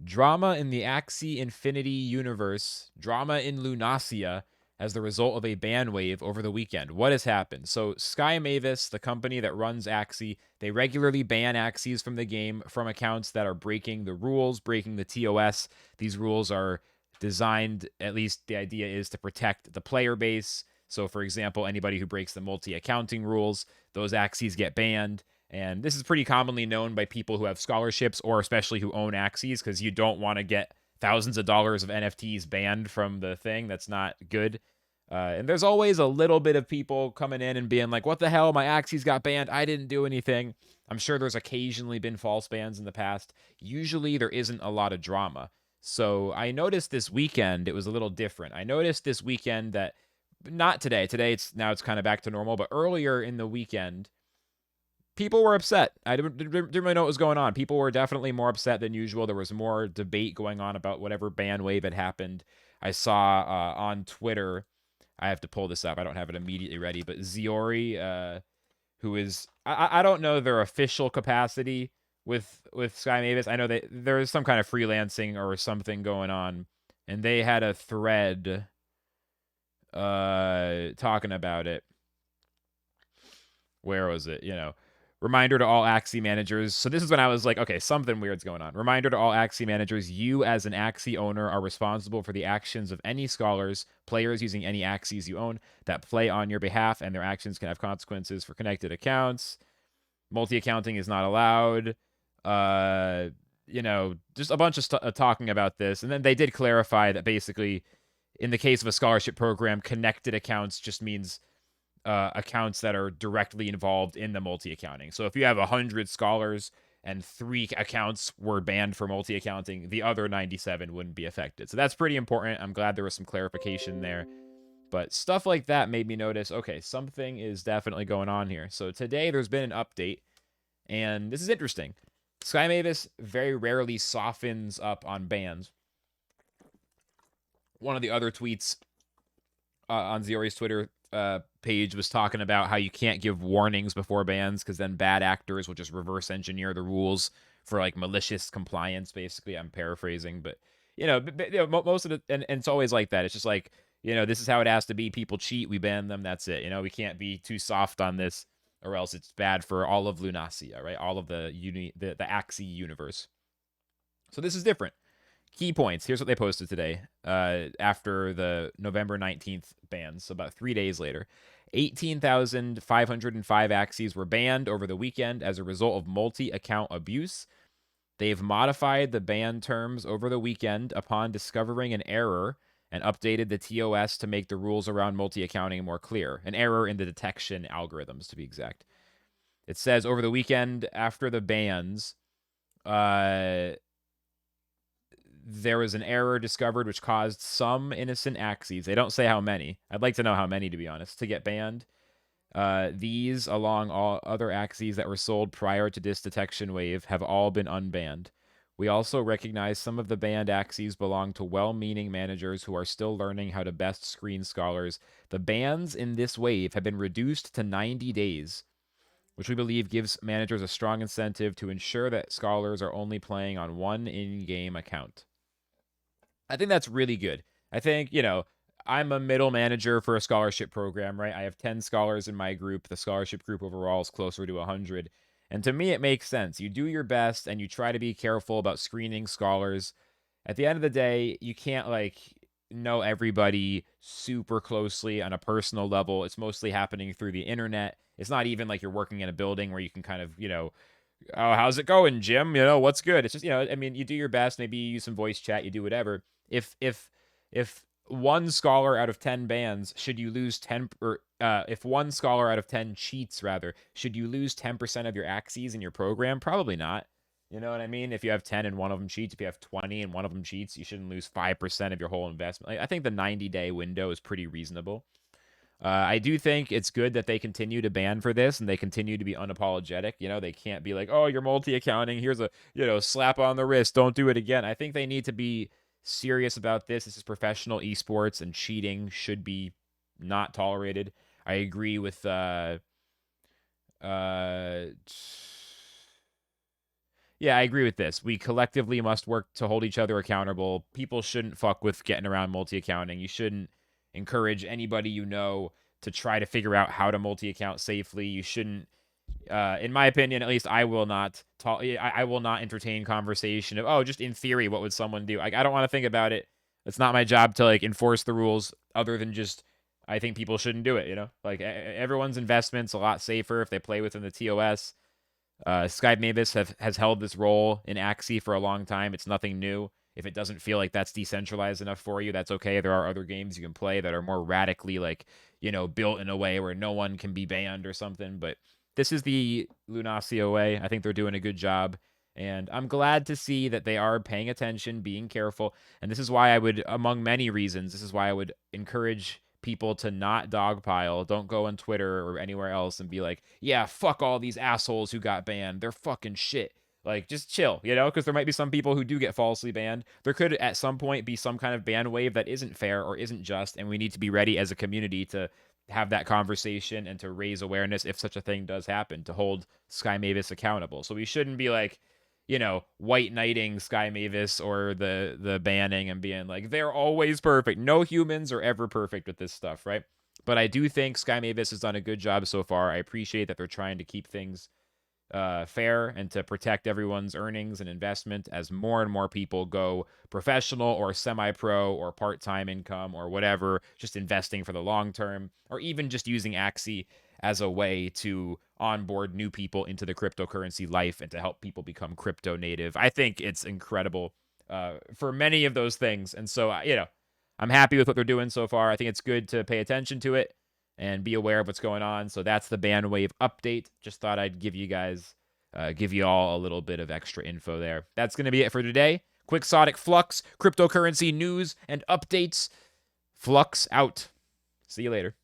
Drama in the Axie Infinity universe, drama in Lunacia as the result of a ban wave over the weekend. What has happened? So, Sky Mavis, the company that runs Axie, they regularly ban Axies from the game from accounts that are breaking the rules, breaking the TOS. These rules are designed, at least the idea is, to protect the player base. So, for example, anybody who breaks the multi accounting rules, those Axies get banned. And this is pretty commonly known by people who have scholarships or especially who own Axies, because you don't want to get thousands of dollars of NFTs banned from the thing. That's not good. And there's always a little bit of people coming in and being like, what the hell? My Axies got banned. I didn't do anything. I'm sure there's occasionally been false bans in the past. Usually there isn't a lot of drama. So I noticed this weekend it was a little different. I noticed this weekend that not today. Today it's kind of back to normal, but earlier in the weekend, people were upset. I didn't really know what was going on. People were definitely more upset than usual. There was more debate going on about whatever ban wave had happened. I saw on Twitter, I have to pull this up. I don't have it immediately ready, but Ziori, who is, I don't know their official capacity with Sky Mavis. I know that there is some kind of freelancing or something going on, and they had a thread talking about it. Where was it? Reminder to all Axie managers. So this is when I was like, okay, something weird's going on. Reminder to all Axie managers, you as an Axie owner are responsible for the actions of any scholars, players using any Axies you own that play on your behalf, and their actions can have consequences for connected accounts. Multi-accounting is not allowed. Just a bunch of talking about this. And then they did clarify that basically, in the case of a scholarship program, connected accounts just means accounts that are directly involved in the multi-accounting. So if you have 100 scholars and 3 accounts were banned for multi-accounting, the other 97 wouldn't be affected. So that's pretty important. I'm glad there was some clarification there. But stuff like that made me notice, okay, something is definitely going on here. So today there's been an update, and this is interesting. Sky Mavis very rarely softens up on bans. One of the other tweets on Ziori's Twitter page was talking about how you can't give warnings before bans because then bad actors will just reverse engineer the rules for like malicious compliance. Basically, I'm paraphrasing, but most of the and it's always like that. It's just like this is how it has to be. People cheat, we ban them. That's it. We can't be too soft on this, or else it's bad for all of Lunacia, right? All of the Axie universe. So this is different. Key points. Here's what they posted today after the November 19th bans, so about 3 days later. 18,505 Axies were banned over the weekend as a result of multi-account abuse. They've modified the ban terms over the weekend upon discovering an error and updated the TOS to make the rules around multi-accounting more clear. An error in the detection algorithms, to be exact. It says over the weekend after the bans, there was an error discovered which caused some innocent Axies. They don't say how many. I'd like to know how many, to be honest, to get banned. These, along all other Axies that were sold prior to this detection wave, have all been unbanned. We also recognize some of the banned Axies belong to well-meaning managers who are still learning how to best screen scholars. The bans in this wave have been reduced to 90 days, which we believe gives managers a strong incentive to ensure that scholars are only playing on one in-game account. I think that's really good. I think, I'm a middle manager for a scholarship program, right? I have 10 scholars in my group. The scholarship group overall is closer to 100. And to me, it makes sense. You do your best and you try to be careful about screening scholars. At the end of the day, you can't know everybody super closely on a personal level. It's mostly happening through the internet. It's not even like you're working in a building where you can kind of, oh, how's it going, Jim? What's good? It's just, I mean, you do your best. Maybe you use some voice chat, you do whatever. If one scholar out of 10 bans, should you lose 10, or if one scholar out of 10 cheats, rather, should you lose 10% of your Axies in your program? Probably not. You know what I mean? If you have 10 and one of them cheats, if you have 20 and one of them cheats, you shouldn't lose 5% of your whole investment. I think the 90-day window is pretty reasonable. I do think it's good that they continue to ban for this and they continue to be unapologetic. They can't be like, oh, you're multi-accounting. Here's a, slap on the wrist. Don't do it again. I think they need to be serious about this. This is professional esports and cheating should be not tolerated. I agree with Yeah, I agree with this. We collectively must work to hold each other accountable. People shouldn't fuck with getting around multi-accounting. You shouldn't encourage anybody you know to try to figure out how to multi-account safely. You shouldn't, in my opinion, at least, I will not talk. I will not entertain conversation of, oh, just in theory, what would someone do? Like, I don't want to think about it. It's not my job to like enforce the rules, other than just I think people shouldn't do it. You know, like everyone's investment's a lot safer if they play within the TOS. Sky Mavis has held this role in Axie for a long time. It's nothing new. If it doesn't feel like that's decentralized enough for you, that's okay. There are other games you can play that are more radically, like, built in a way where no one can be banned or something. But this is the Lunacio way. I think they're doing a good job. And I'm glad to see that they are paying attention, being careful. And this is why I would, among many reasons, this is why I would encourage people to not dogpile. Don't go on Twitter or anywhere else and be like, yeah, fuck all these assholes who got banned. They're fucking shit. Like, just chill, because there might be some people who do get falsely banned. There could, at some point, be some kind of ban wave that isn't fair or isn't just, and we need to be ready as a community to have that conversation and to raise awareness if such a thing does happen, to hold Sky Mavis accountable. So we shouldn't be like, white knighting Sky Mavis or the banning and being like, they're always perfect. No humans are ever perfect with this stuff, right? But I do think Sky Mavis has done a good job so far. I appreciate that they're trying to keep things fair and to protect everyone's earnings and investment as more and more people go professional or semi-pro or part-time income or whatever, just investing for the long term, or even just using Axie as a way to onboard new people into the cryptocurrency life and to help people become crypto native. I think it's incredible for many of those things. And so, I'm happy with what they're doing so far. I think it's good to pay attention to it and be aware of what's going on. So that's the Bandwave update. Just thought I'd give you all a little bit of extra info there. That's going to be it for today. Quixotic Flux, cryptocurrency news and updates. Flux out. See you later.